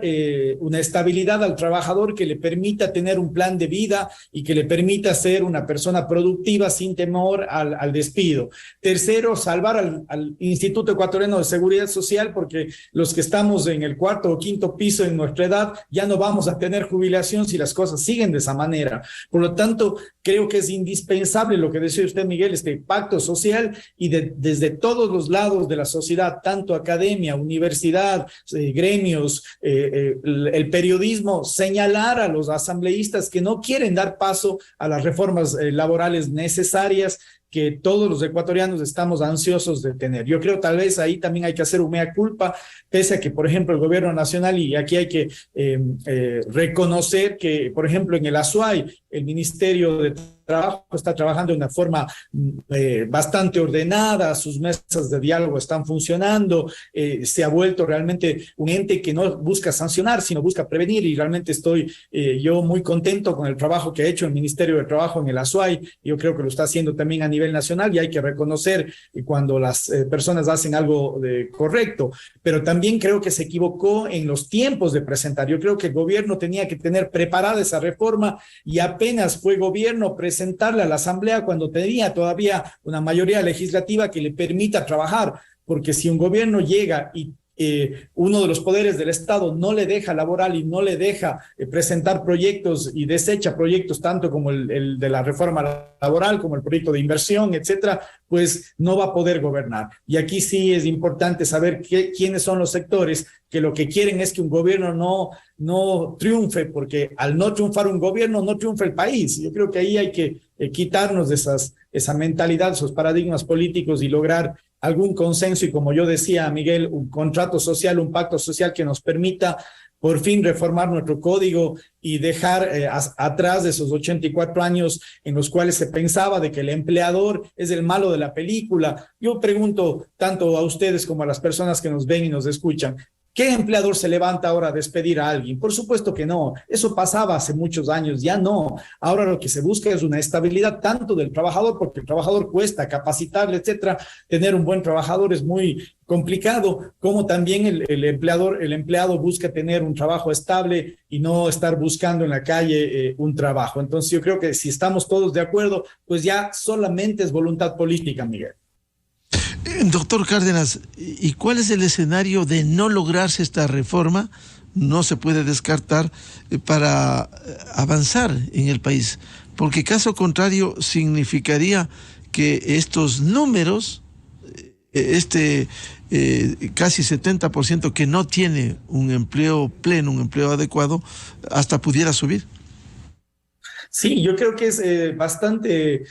una estabilidad al trabajador que le permita tener un plan de vida y que le permita ser una persona productiva sin temor al despido. Tercero, salvar al Instituto Ecuatoriano de Seguridad Social, porque los que estamos en el 4º o 5º piso en nuestra edad ya no vamos a tener jubilación si las cosas siguen de esa manera. Por lo tanto, creo que es indispensable lo que decía usted, Miguel, este pacto social, y desde todos los lados de la sociedad, tanto academia, universidad, gremios, el periodismo, señalar a los asambleístas que no quieren dar paso a las reformas laborales necesarias que todos los ecuatorianos estamos ansiosos de tener. Yo creo tal vez ahí también hay que hacer un mea culpa, pese a que, por ejemplo, el gobierno nacional, y aquí hay que reconocer que, por ejemplo, en el Azuay, el Ministerio de Trabajo está trabajando de una forma bastante ordenada, sus mesas de diálogo están funcionando, se ha vuelto realmente un ente que no busca sancionar, sino busca prevenir, y realmente estoy yo muy contento con el trabajo que ha hecho el Ministerio de Trabajo en el Azuay. Yo creo que lo está haciendo también a nivel nacional, y hay que reconocer cuando las personas hacen algo correcto, pero también creo que se equivocó en los tiempos de presentar. Yo creo que el gobierno tenía que tener preparada esa reforma, y apenas fue gobierno presentarla a la Asamblea cuando tenía todavía una mayoría legislativa que le permita trabajar, porque si un gobierno llega y uno de los poderes del Estado no le deja laboral y no le deja presentar proyectos y desecha proyectos tanto como el de la reforma laboral como el proyecto de inversión, etcétera, pues no va a poder gobernar. Y aquí sí es importante saber quiénes son los sectores que lo que quieren es que un gobierno no triunfe, porque al no triunfar un gobierno no triunfa el país. Yo creo que ahí hay que quitarnos de esa mentalidad, esos paradigmas políticos, y lograr algún consenso, y como yo decía, Miguel, un contrato social, un pacto social que nos permita por fin reformar nuestro código y dejar atrás de esos 84 años en los cuales se pensaba de que el empleador es el malo de la película. Yo pregunto tanto a ustedes como a las personas que nos ven y nos escuchan, ¿qué empleador se levanta ahora a despedir a alguien? Por supuesto que no. Eso pasaba hace muchos años, ya no. Ahora lo que se busca es una estabilidad tanto del trabajador, porque el trabajador cuesta capacitarle, etcétera. Tener un buen trabajador es muy complicado, como también el empleado busca tener un trabajo estable y no estar buscando en la calle un trabajo. Entonces yo creo que si estamos todos de acuerdo, pues ya solamente es voluntad política, Miguel. Doctor Cárdenas, ¿y cuál es el escenario de no lograrse esta reforma? No se puede descartar para avanzar en el país, porque caso contrario significaría que estos números, casi 70% que no tiene un empleo pleno, un empleo adecuado, hasta pudiera subir. Sí, yo creo que es bastante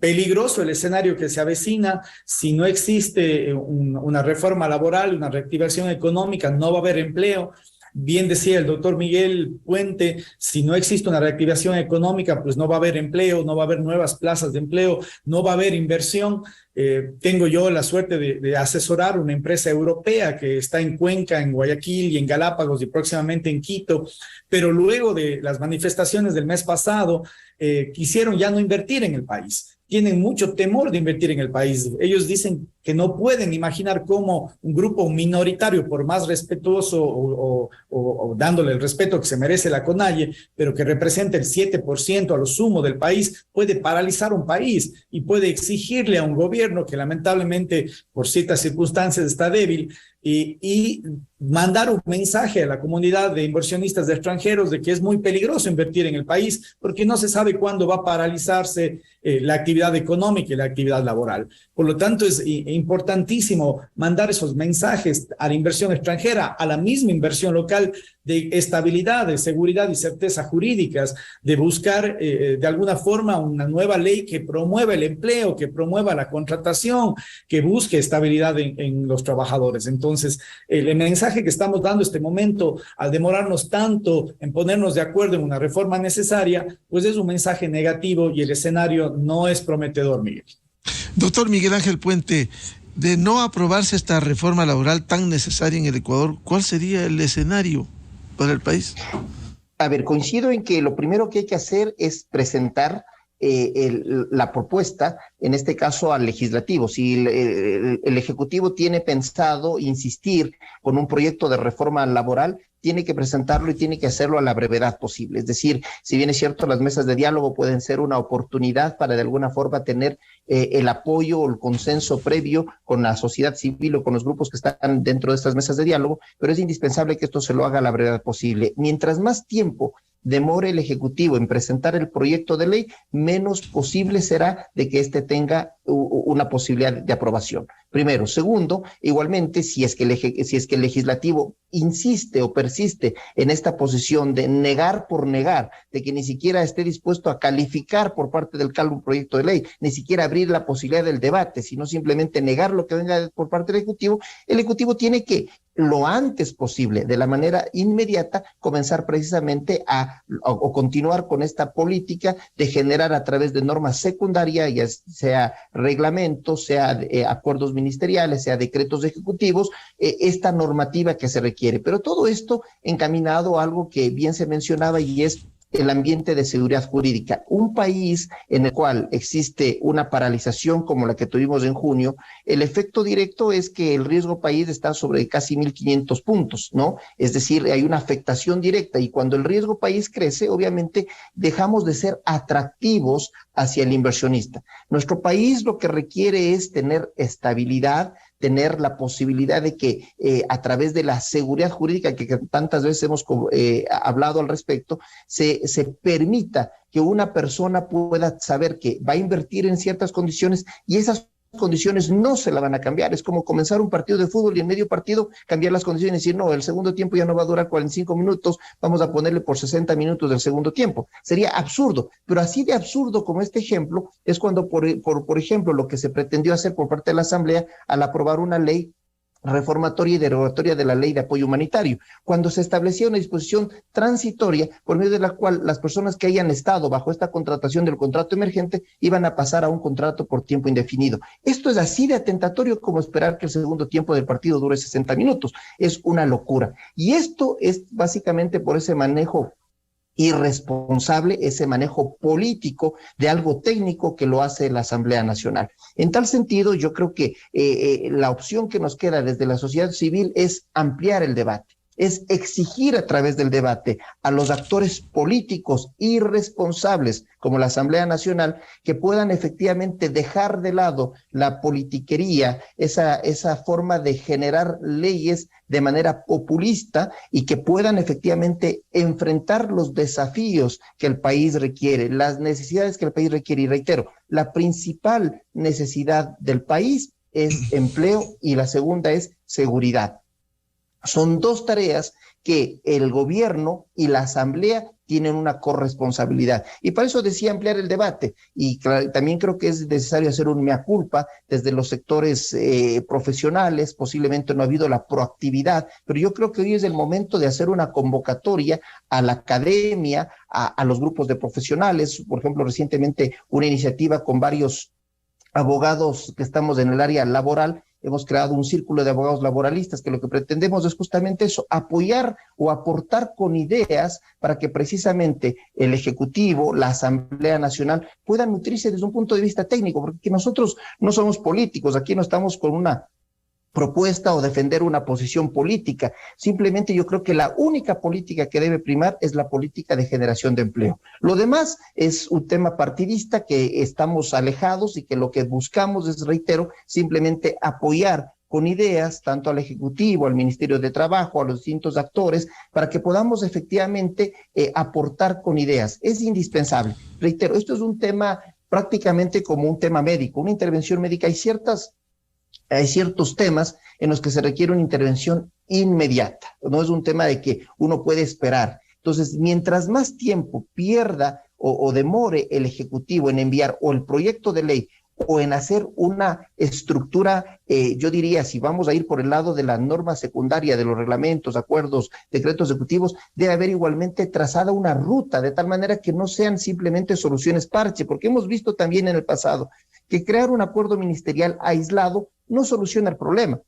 peligroso el escenario que se avecina. Si no existe una reforma laboral, una reactivación económica, no va a haber empleo. Bien decía el doctor Miguel Puente, si no existe una reactivación económica, pues no va a haber empleo, no va a haber nuevas plazas de empleo, no va a haber inversión. Tengo yo la suerte de asesorar una empresa europea que está en Cuenca, en Guayaquil y en Galápagos y próximamente en Quito, pero luego de las manifestaciones del mes pasado, quisieron ya no invertir en el país. Tienen mucho temor de invertir en el país. Ellos dicen que no pueden imaginar cómo un grupo minoritario, por más respetuoso o dándole el respeto que se merece la CONAIE, pero que representa el 7% a lo sumo del país, puede paralizar un país y puede exigirle a un gobierno que lamentablemente por ciertas circunstancias está débil y mandar un mensaje a la comunidad de inversionistas de extranjeros de que es muy peligroso invertir en el país porque no se sabe cuándo va a paralizarse la actividad económica y la actividad laboral. Por lo tanto, es importantísimo mandar esos mensajes a la inversión extranjera, a la misma inversión local, de estabilidad, de seguridad y certeza jurídicas, de buscar de alguna forma una nueva ley que promueva el empleo, que promueva la contratación, que busque estabilidad en los trabajadores. Entonces, el mensaje que estamos dando este momento, al demorarnos tanto en ponernos de acuerdo en una reforma necesaria, pues es un mensaje negativo y el escenario no es prometedor, Miguel. Doctor Miguel Ángel Puente, de no aprobarse esta reforma laboral tan necesaria en el Ecuador, ¿cuál sería el escenario para el país? A ver, coincido en que lo primero que hay que hacer es presentar la propuesta, en este caso al legislativo. Si el Ejecutivo tiene pensado insistir con un proyecto de reforma laboral, tiene que presentarlo y tiene que hacerlo a la brevedad posible. Es decir, si bien es cierto, las mesas de diálogo pueden ser una oportunidad para de alguna forma tener el apoyo o el consenso previo con la sociedad civil o con los grupos que están dentro de estas mesas de diálogo, pero es indispensable que esto se lo haga a la brevedad posible. Mientras más tiempo demore el Ejecutivo en presentar el proyecto de ley, menos posible será de que éste tenga una posibilidad de aprobación. Primero. Segundo, igualmente, si es que el Legislativo insiste o persiste en esta posición de negar por negar, de que ni siquiera esté dispuesto a calificar por parte del CAL un proyecto de ley, ni siquiera abrir la posibilidad del debate, sino simplemente negar lo que venga por parte del Ejecutivo, el Ejecutivo tiene que lo antes posible, de la manera inmediata, comenzar precisamente o continuar con esta política de generar a través de normas secundarias, ya sea reglamentos, sea acuerdos ministeriales, sea decretos ejecutivos, esta normativa que se requiere. Pero todo esto encaminado a algo que bien se mencionaba y es el ambiente de seguridad jurídica. Un país en el cual existe una paralización como la que tuvimos en junio, el efecto directo es que el riesgo país está sobre casi 1.500 puntos, ¿no? Es decir, hay una afectación directa y cuando el riesgo país crece, obviamente dejamos de ser atractivos hacia el inversionista. Nuestro país lo que requiere es tener estabilidad, tener la posibilidad de que a través de la seguridad jurídica que tantas veces hemos hablado al respecto, se permita que una persona pueda saber que va a invertir en ciertas condiciones y esas condiciones no se la van a cambiar. Es como comenzar un partido de fútbol y en medio partido cambiar las condiciones y decir, no, el segundo tiempo ya no va a durar 45 minutos, vamos a ponerle por 60 minutos del segundo tiempo. Sería absurdo, pero así de absurdo como este ejemplo es cuando, por ejemplo, lo que se pretendió hacer por parte de la Asamblea al aprobar una ley reformatoria y derogatoria de la ley de apoyo humanitario, cuando se establecía una disposición transitoria por medio de la cual las personas que hayan estado bajo esta contratación del contrato emergente iban a pasar a un contrato por tiempo indefinido. Esto es así de atentatorio como esperar que el segundo tiempo del partido dure 60 minutos. Es una locura. Y esto es básicamente por ese manejo irresponsable, ese manejo político de algo técnico que lo hace la Asamblea Nacional. En tal sentido, yo creo que la opción que nos queda desde la sociedad civil es ampliar el debate, es exigir a través del debate a los actores políticos irresponsables como la Asamblea Nacional que puedan efectivamente dejar de lado la politiquería, esa forma de generar leyes de manera populista y que puedan efectivamente enfrentar los desafíos que el país requiere, las necesidades que el país requiere. Y reitero, la principal necesidad del país es empleo y la segunda es seguridad. Son dos tareas que el gobierno y la asamblea tienen una corresponsabilidad. Y para eso decía ampliar el debate. Y también creo que es necesario hacer un mea culpa desde los sectores profesionales. Posiblemente no ha habido la proactividad, pero yo creo que hoy es el momento de hacer una convocatoria a la academia, a los grupos de profesionales. Por ejemplo, recientemente una iniciativa con varios abogados que estamos en el área laboral. Hemos creado un círculo de abogados laboralistas que lo que pretendemos es justamente eso, apoyar o aportar con ideas para que precisamente el Ejecutivo, la Asamblea Nacional puedan nutrirse desde un punto de vista técnico, porque nosotros no somos políticos, aquí no estamos con una propuesta o defender una posición política. Simplemente yo creo que la única política que debe primar es la política de generación de empleo. Lo demás es un tema partidista que estamos alejados y que lo que buscamos es, reitero, simplemente apoyar con ideas tanto al Ejecutivo, al Ministerio de Trabajo, a los distintos actores, para que podamos efectivamente aportar con ideas. Es indispensable. Reitero, esto es un tema prácticamente como un tema médico, una intervención médica. Hay ciertos temas en los que se requiere una intervención inmediata. No es un tema de que uno puede esperar. Entonces, mientras más tiempo pierda o demore el Ejecutivo en enviar o el proyecto de ley o en hacer una estructura, yo diría, si vamos a ir por el lado de la norma secundaria, de los reglamentos, acuerdos, decretos ejecutivos, debe haber igualmente trazada una ruta, de tal manera que no sean simplemente soluciones parche, porque hemos visto también en el pasado que crear un acuerdo ministerial aislado no soluciona el problema.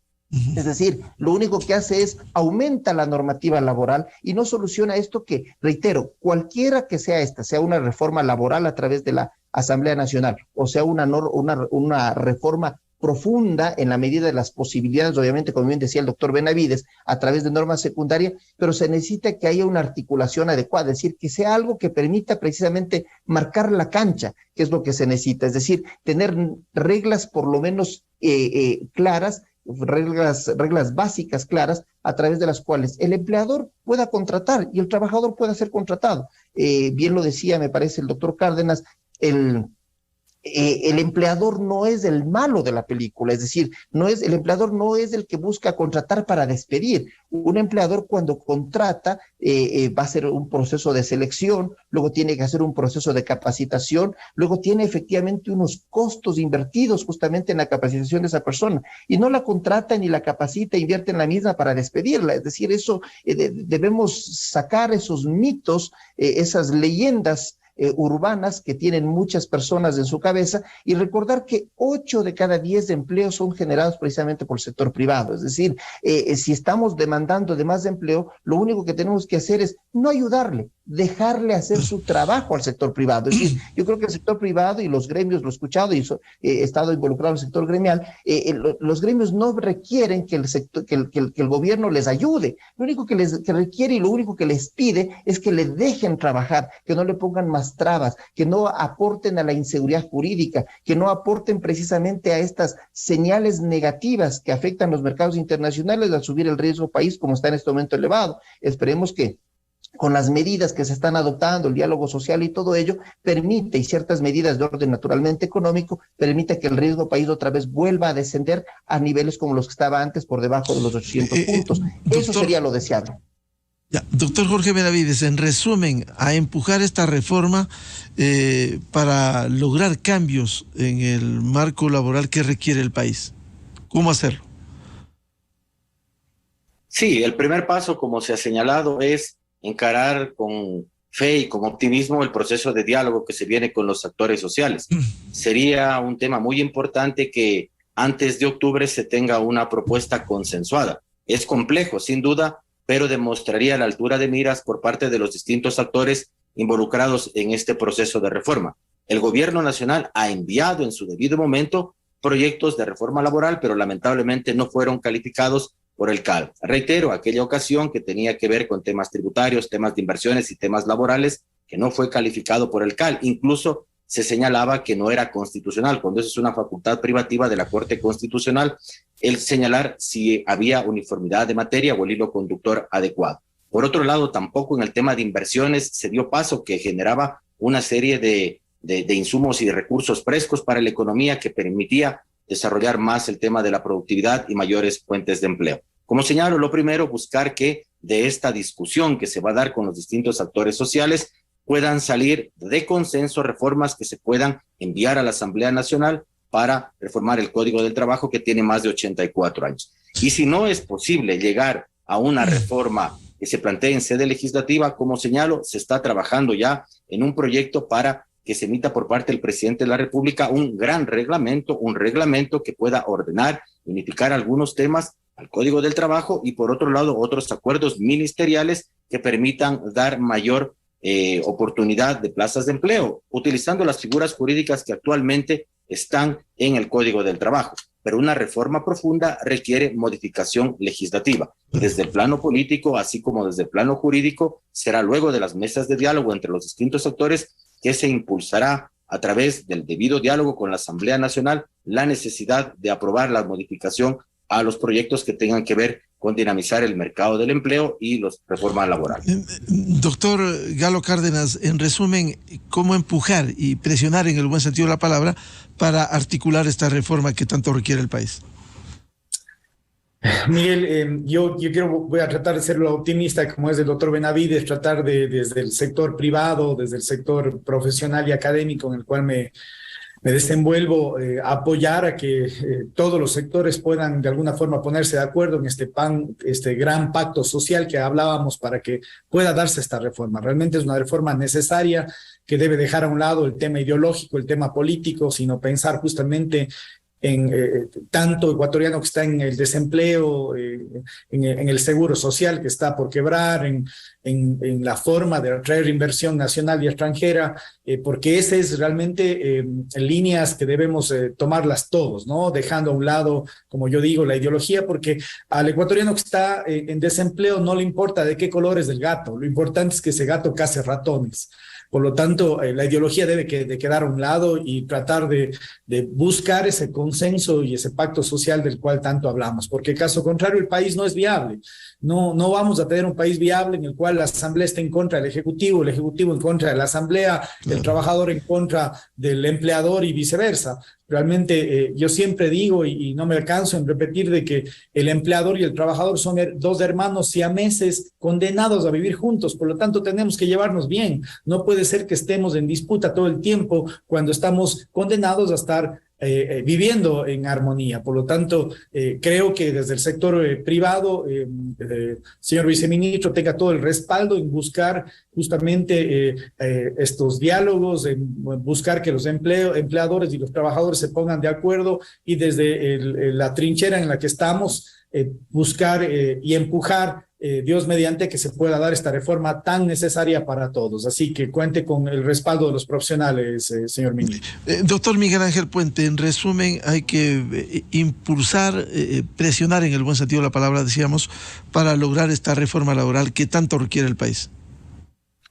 Es decir, lo único que hace es aumenta la normativa laboral y no soluciona esto que, reitero, cualquiera que sea esta, sea una reforma laboral a través de la Asamblea Nacional, o sea una reforma profunda en la medida de las posibilidades, obviamente, como bien decía el doctor Benavides, a través de normas secundarias, pero se necesita que haya una articulación adecuada, es decir, que sea algo que permita precisamente marcar la cancha, que es lo que se necesita, es decir, tener reglas por lo menos claras, reglas básicas claras, a través de las cuales el empleador pueda contratar y el trabajador pueda ser contratado. Bien lo decía, me parece, el doctor Cárdenas, el empleador no es el malo de la película, es decir, el empleador no es el que busca contratar para despedir. Un empleador cuando contrata va a hacer un proceso de selección, luego tiene que hacer un proceso de capacitación, luego tiene efectivamente unos costos invertidos justamente en la capacitación de esa persona, y no la contrata ni la capacita, invierte en la misma para despedirla. Es decir, eso debemos sacar esos mitos, esas leyendas urbanas que tienen muchas personas en su cabeza, y recordar que 8 de cada 10 empleos son generados precisamente por el sector privado. Es decir, si estamos demandando de más empleo, lo único que tenemos que hacer es no ayudarle, dejarle hacer su trabajo al sector privado. Es decir, yo creo que el sector privado y los gremios, lo he escuchado y he estado involucrado en el sector gremial, los gremios no requieren que el gobierno les ayude. Lo único que requiere y lo único que les pide es que le dejen trabajar, que no le pongan más trabas, que no aporten a la inseguridad jurídica, que no aporten precisamente a estas señales negativas que afectan los mercados internacionales al subir el riesgo país como está en este momento elevado. Esperemos que con las medidas que se están adoptando, el diálogo social y todo ello, permite, y ciertas medidas de orden naturalmente económico, permite que el riesgo país otra vez vuelva a descender a niveles como los que estaba antes, por debajo de los 800 puntos. Eso sería lo deseable. Ya, doctor Jorge Benavides, en resumen, a empujar esta reforma para lograr cambios en el marco laboral que requiere el país. ¿Cómo hacerlo? Sí, el primer paso, como se ha señalado, es encarar con fe y con optimismo el proceso de diálogo que se viene con los actores sociales. Sería un tema muy importante que antes de octubre se tenga una propuesta consensuada. Es complejo, sin duda, pero demostraría la altura de miras por parte de los distintos actores involucrados en este proceso de reforma. El gobierno nacional ha enviado en su debido momento proyectos de reforma laboral, pero lamentablemente no fueron calificados por el CAL. Reitero, aquella ocasión que tenía que ver con temas tributarios, temas de inversiones y temas laborales, que no fue calificado por el CAL. Incluso se señalaba que no era constitucional, cuando eso es una facultad privativa de la Corte Constitucional, el señalar si había uniformidad de materia o el hilo conductor adecuado. Por otro lado, tampoco en el tema de inversiones se dio paso, que generaba una serie de insumos y de recursos frescos para la economía que permitía desarrollar más el tema de la productividad y mayores fuentes de empleo. Como señalo, lo primero, buscar que de esta discusión que se va a dar con los distintos actores sociales puedan salir de consenso reformas que se puedan enviar a la Asamblea Nacional para reformar el Código del Trabajo, que tiene más de 84 años. Y si no es posible llegar a una reforma que se plantee en sede legislativa, como señalo, se está trabajando ya en un proyecto para que se emita por parte del presidente de la República un gran reglamento, un reglamento que pueda ordenar, unificar algunos temas al Código del Trabajo y, por otro lado, otros acuerdos ministeriales que permitan dar mayor oportunidad de plazas de empleo, utilizando las figuras jurídicas que actualmente están en el Código del Trabajo. Pero una reforma profunda requiere modificación legislativa. Desde el plano político, así como desde el plano jurídico, será luego de las mesas de diálogo entre los distintos actores que se impulsará a través del debido diálogo con la Asamblea Nacional la necesidad de aprobar la modificación a los proyectos que tengan que ver con dinamizar el mercado del empleo y la reforma laboral. Doctor Galo Cárdenas, en resumen, ¿cómo empujar y presionar en el buen sentido de la palabra para articular esta reforma que tanto requiere el país? Miguel, voy a tratar de ser lo optimista como es el doctor Benavides, tratar desde el sector privado, desde el sector profesional y académico en el cual me desenvuelvo, apoyar a que todos los sectores puedan de alguna forma ponerse de acuerdo en este gran pacto social que hablábamos para que pueda darse esta reforma. Realmente es una reforma necesaria que debe dejar a un lado el tema ideológico, el tema político, sino pensar justamente en tanto ecuatoriano que está en el desempleo, en el seguro social que está por quebrar, en la forma de atraer inversión nacional y extranjera, porque ese es realmente líneas que debemos tomarlas todos, ¿no? Dejando a un lado, como yo digo, la ideología, porque al ecuatoriano que está en desempleo no le importa de qué color es el gato, lo importante es que ese gato case ratones. Por lo tanto, la ideología debe de quedar a un lado y tratar de buscar ese consenso y ese pacto social del cual tanto hablamos, porque caso contrario el país no es viable. No vamos a tener un país viable en el cual la Asamblea esté en contra del Ejecutivo, el Ejecutivo en contra de la Asamblea, el trabajador en contra del empleador y viceversa. Realmente yo siempre digo y no me canso en repetir de que el empleador y el trabajador son dos hermanos siameses condenados a vivir juntos, por lo tanto tenemos que llevarnos bien. No puede ser que estemos en disputa todo el tiempo cuando estamos condenados a estar viviendo en armonía. Por lo tanto, creo que desde el sector privado, señor viceministro, tenga todo el respaldo en buscar justamente estos diálogos, en buscar que los empleadores y los trabajadores se pongan de acuerdo y desde la trinchera en la que estamos, buscar y empujar Dios mediante que se pueda dar esta reforma tan necesaria para todos. Así que cuente con el respaldo de los profesionales, señor ministro. Doctor Miguel Ángel Puente, en resumen, hay que impulsar, presionar en el buen sentido de la palabra, decíamos, para lograr esta reforma laboral que tanto requiere el país.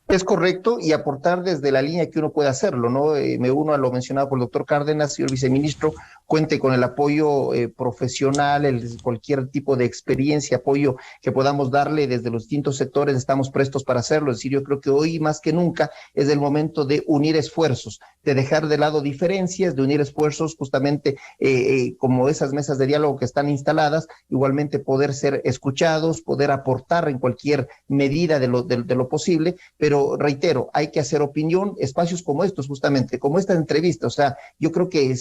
Es correcto, y aportar desde la línea que uno puede hacerlo, ¿no? Me uno a lo mencionado por el doctor Cárdenas, señor viceministro, cuente con el apoyo profesional, cualquier tipo de experiencia, apoyo que podamos darle desde los distintos sectores, estamos prestos para hacerlo. Es decir, yo creo que hoy más que nunca es el momento de unir esfuerzos, de dejar de lado diferencias, de unir esfuerzos justamente como esas mesas de diálogo que están instaladas, igualmente poder ser escuchados, poder aportar en cualquier medida de lo posible, pero reitero, hay que hacer opinión, espacios como estos justamente, como esta entrevista. O sea, yo creo que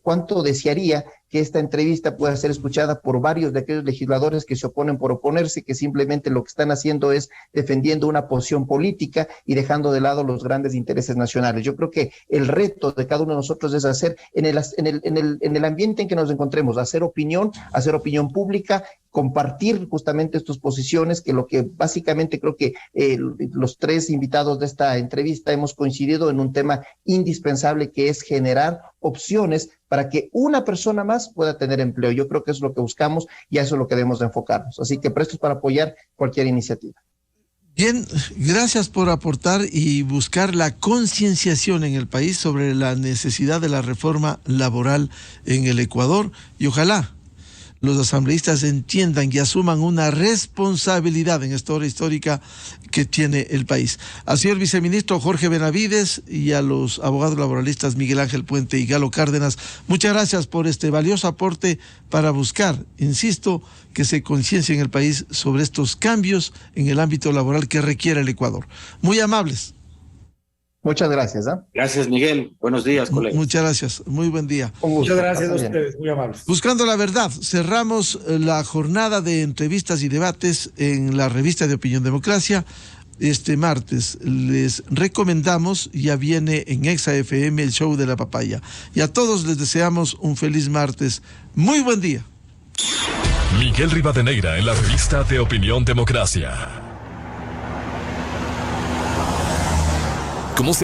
cuánto desearía que esta entrevista pueda ser escuchada por varios de aquellos legisladores que se oponen por oponerse, que simplemente lo que están haciendo es defendiendo una posición política y dejando de lado los grandes intereses nacionales. Yo creo que el reto de cada uno de nosotros es hacer en el ambiente en que nos encontremos, hacer opinión pública, compartir justamente estas posiciones, que lo que básicamente creo que los tres invitados de esta entrevista hemos coincidido en un tema indispensable, que es generar opciones para que una persona más pueda tener empleo. Yo creo que eso es lo que buscamos y a eso es lo que debemos de enfocarnos. Así que prestos para apoyar cualquier iniciativa. Bien, gracias por aportar y buscar la concienciación en el país sobre la necesidad de la reforma laboral en el Ecuador, y ojalá los asambleístas entiendan y asuman una responsabilidad en esta hora histórica que tiene el país. Al señor viceministro Jorge Benavides y a los abogados laboralistas Miguel Ángel Puente y Galo Cárdenas, muchas gracias por este valioso aporte para buscar, insisto, que se conciencie en el país sobre estos cambios en el ámbito laboral que requiere el Ecuador. Muy amables. Muchas gracias. Gracias, Miguel. Buenos días, colegas. Muchas gracias. Muy buen día. Muchas gracias a ustedes, muy amables. Buscando la verdad, cerramos la jornada de entrevistas y debates en la revista de Opinión Democracia. Este martes les recomendamos, ya viene en Exa FM el show de la papaya. Y a todos les deseamos un feliz martes. Muy buen día. Miguel Rivadeneira en la revista de Opinión Democracia. ¿Cómo se